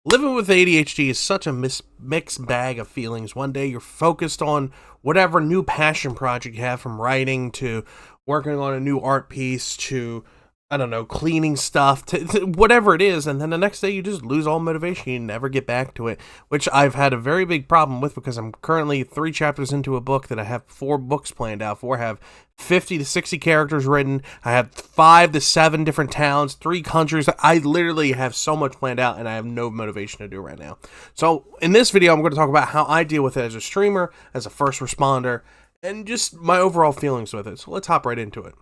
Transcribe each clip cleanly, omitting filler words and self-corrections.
Living with ADHD is such a mixed bag of feelings. One day you're focused on whatever new passion project you have, from writing to working on a new art piece to, I don't know, cleaning stuff to whatever it is. And then the next day you just lose all motivation. You never get back to it, which I've had a very big problem with because I'm currently 3 chapters into a book that I have 4 books planned out for. I have 50 to 60 characters written. I have 5 to 7 different towns, 3 countries. I literally have so much planned out and I have no motivation to do it right now. So in this video, I'm going to talk about how I deal with it as a streamer, as a first responder, and just my overall feelings with it. So let's hop right into it.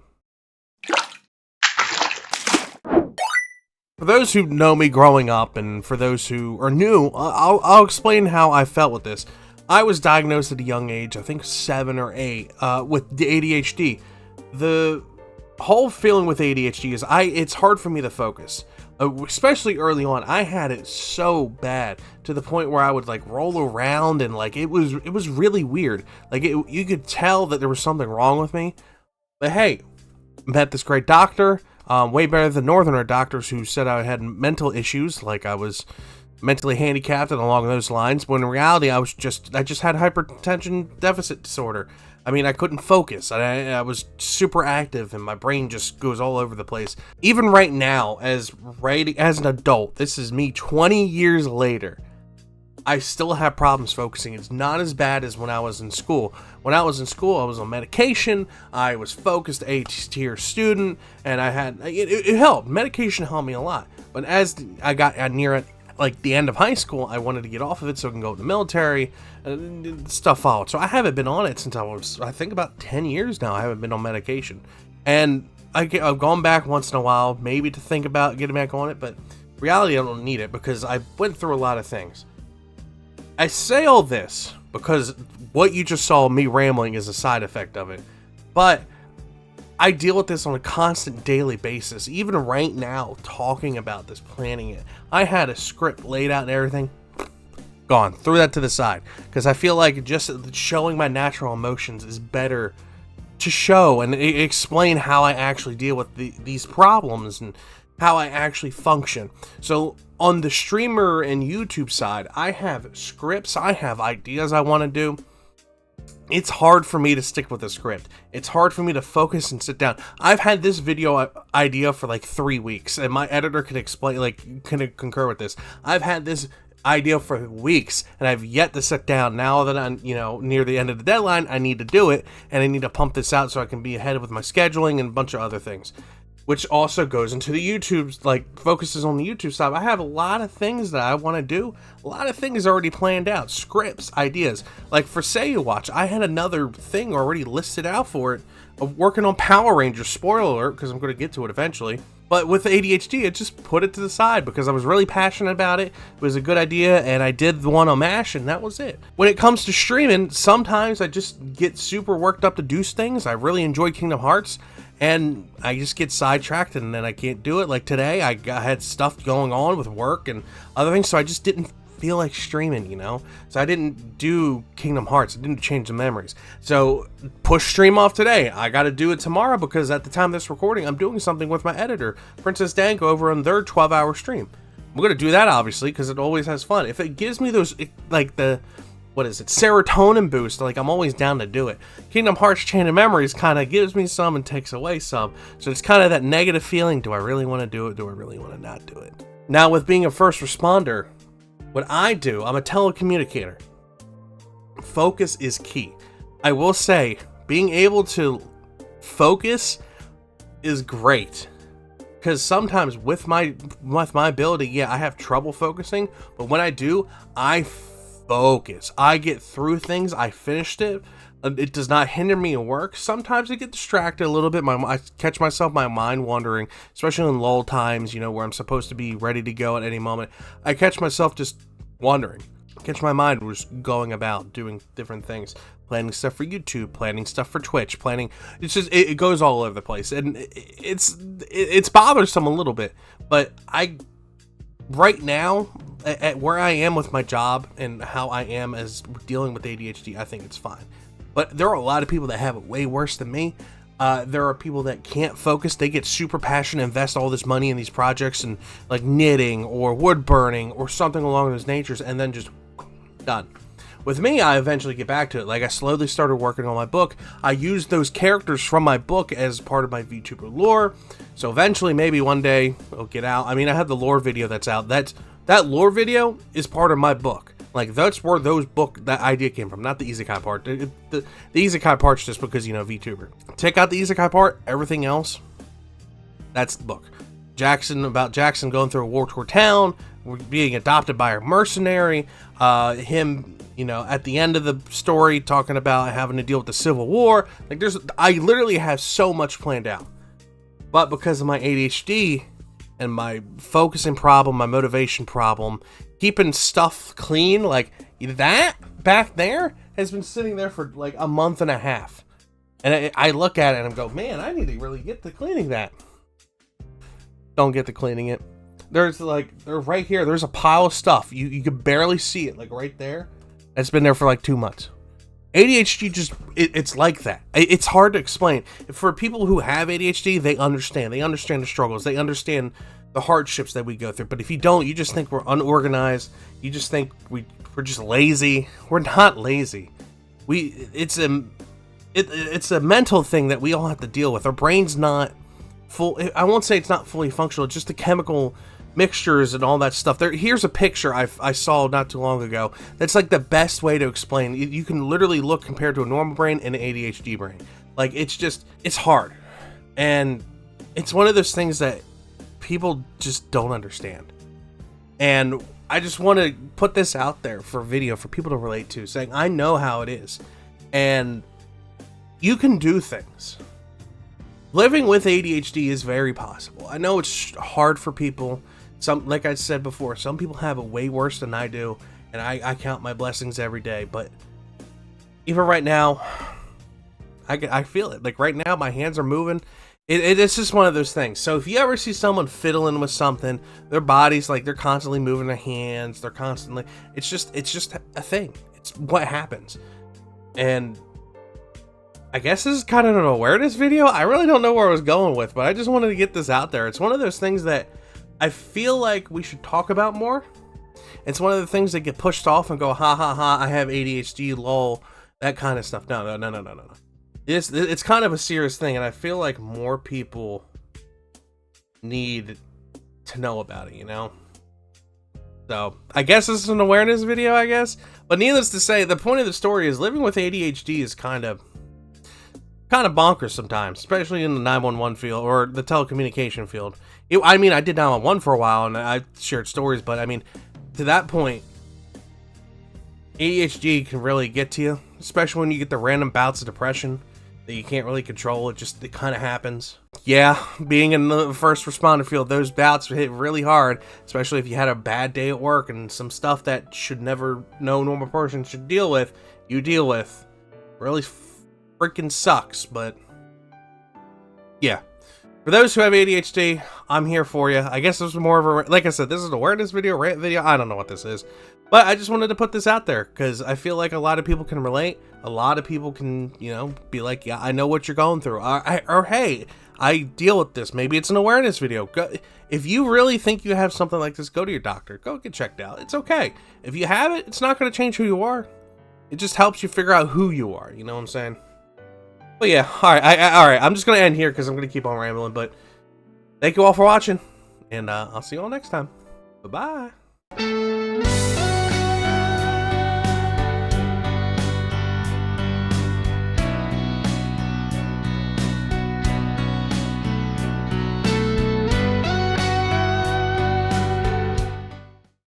For those who know me growing up, and for those who are new, I'll explain how I felt with this. I was diagnosed at a young age, I think 7 or 8, with the ADHD. The whole feeling with ADHD is it's hard for me to focus. Especially early on, I had it so bad to the point where I would like roll around and like it was really weird. Like you could tell that there was something wrong with me. But hey, met this great doctor. Way better than Northerner doctors who said I had mental issues, like I was mentally handicapped and along those lines, when in reality I just had hypertension deficit disorder. I mean, I couldn't focus. I was super active and my brain just goes all over the place. Even right now, as an adult, this is me 20 years later, I still have problems focusing. It's not as bad as when I was in school. When I was in school, I was on medication. I was focused A-tier student, and I had it helped. Medication helped me a lot. But as I got near like the end of high school, I wanted to get off of it so I can go to the military. And stuff followed. So I haven't been on it since I think about 10 years now. I haven't been on medication, and I've gone back once in a while, maybe to think about getting back on it. But reality, I don't need it because I went through a lot of things. I say all this because what you just saw me rambling is a side effect of it, but I deal with this on a constant daily basis. Even right now, talking about this, planning it, I had a script laid out and everything, gone, threw that to the side, because I feel like just showing my natural emotions is better to show and explain how I actually deal with these problems and how I actually function. So on the streamer and YouTube side, I have scripts, I have ideas I want to do. It's hard for me to stick with a script. It's hard for me to focus and sit down. I've had this video idea for like 3 weeks, and my editor can explain, like, can concur with this. I've had this idea for weeks, and I've yet to sit down. Now that I'm, near the end of the deadline, I need to do it, and I need to pump this out so I can be ahead with my scheduling and a bunch of other things. Which also goes into the YouTube, like focuses on the YouTube side. I have a lot of things that I want to do. A lot of things already planned out, scripts, ideas. Like for Say You Watch, I had another thing already listed out for it of working on Power Rangers. Spoiler alert, because I'm going to get to it eventually. But with ADHD, I just put it to the side because I was really passionate about it. It was a good idea, and I did the one on MASH, and that was it. When it comes to streaming, sometimes I just get super worked up to do things. I really enjoy Kingdom Hearts, and I just get sidetracked, and then I can't do it. Like today, I had stuff going on with work and other things, so I just didn't feel like streaming, So I didn't do Kingdom Hearts. I didn't change the memories. So push stream off today. I got to do it tomorrow because at the time of this recording, I'm doing something with my editor, Princess Danko, over on their 12-hour stream. I'm going to do that, obviously, because it always has fun. If it gives me those, like the, serotonin boost, like I'm always down to do it. Kingdom Hearts Chain of Memories kind of gives me some and takes away some. So it's kind of that negative feeling. Do I really want to do it? Do I really want to not do it? Now, with being a first responder, what I do, I'm a telecommunicator. Focus is key. I will say, being able to focus is great. Because sometimes with my ability, yeah, I have trouble focusing. But when I do, I focus. I get through things. I finished it. It does not hinder me in work. Sometimes I get distracted a little bit. I catch myself, my mind wandering, especially in lull times, where I'm supposed to be ready to go at any moment. I catch myself just wandering. Catch my mind just going about doing different things, planning stuff for YouTube, planning stuff for Twitch, planning. It's just it goes all over the place, and it's bothersome a little bit. But right now, at where I am with my job and how I am as dealing with ADHD, I think it's fine. But there are a lot of people that have it way worse than me. There are people that can't focus. They get super passionate, invest all this money in these projects and like knitting or wood burning or something along those natures, and then just done. With me, I eventually get back to it. Like, I slowly started working on my book. I used those characters from my book as part of my VTuber lore. So eventually, maybe one day, it'll get out. I mean, I have the lore video that's out. That lore video is part of my book. Like, that's where that idea came from, not the isekai part. The isekai part's just because, VTuber. Take out the isekai part, everything else, that's the book. About Jackson going through a war-torn town, being adopted by a mercenary, him, at the end of the story talking about having to deal with the Civil War. Like, I literally have so much planned out. But because of my ADHD and my focusing problem, my motivation problem, keeping stuff clean, like that back there has been sitting there for like a month and a half. And I look at it and I go, man, I need to really get to cleaning that. Don't get to cleaning it. They're right here. There's a pile of stuff. You can barely see it, like right there. It's been there for like 2 months. ADHD it's like that. It's hard to explain. For people who have ADHD, they understand. They understand the struggles. They understand the hardships that we go through. But if you don't, you just think we're unorganized. You just think we're just lazy. We're not lazy. It's a mental thing that we all have to deal with. Our brain's not full. I won't say it's not fully functional. It's just the chemical mixtures and all that stuff. Here's a picture I saw not too long ago. That's like the best way to explain. You can literally look compared to a normal brain and an ADHD brain. Like, it's hard. And it's one of those things that people just don't understand. And I just want to put this out there for video for people to relate to, saying, I know how it is. And you can do things. Living with ADHD is very possible. I know it's hard for people. Like I said before, some people have it way worse than I do, and I count my blessings every day. But even right now, I feel it. Like right now, my hands are moving. It's just one of those things. So if you ever see someone fiddling with something, their body's like they're constantly moving their hands. They're constantly. It's just a thing. It's what happens. And I guess this is kind of an awareness video. I really don't know where I was going with, but I just wanted to get this out there. It's one of those things that I feel like we should talk about more. It's one of the things that get pushed off and go, ha ha ha, I have ADHD, lol, that kind of stuff. No. It's kind of a serious thing, and I feel like more people need to know about it, So, I guess this is an awareness video, I guess. But needless to say, the point of the story is living with ADHD is kind of bonkers sometimes, especially in the 911 field or the telecommunication field. I did 911 for a while and I shared stories, but to that point, ADHD can really get to you, especially when you get the random bouts of depression that you can't really control. It kind of happens. Yeah, being in the first responder field, those bouts hit really hard, especially if you had a bad day at work and some stuff that no normal person should deal with, you deal with. Really freaking sucks, but yeah. For those who have ADHD, I'm here for you. I guess this was more of a, like I said, this is an awareness video, rant video. I don't know what this is, but I just wanted to put this out there because I feel like a lot of people can relate. A lot of people can, be like, yeah, I know what you're going through. Or hey, I deal with this. Maybe it's an awareness video. If you really think you have something like this, go to your doctor. Go get checked out. It's okay. If you have it, it's not going to change who you are. It just helps you figure out who you are. You know what I'm saying? But yeah, all right. I'm just going to end here because I'm going to keep on rambling. But thank you all for watching. And I'll see you all next time. Bye-bye.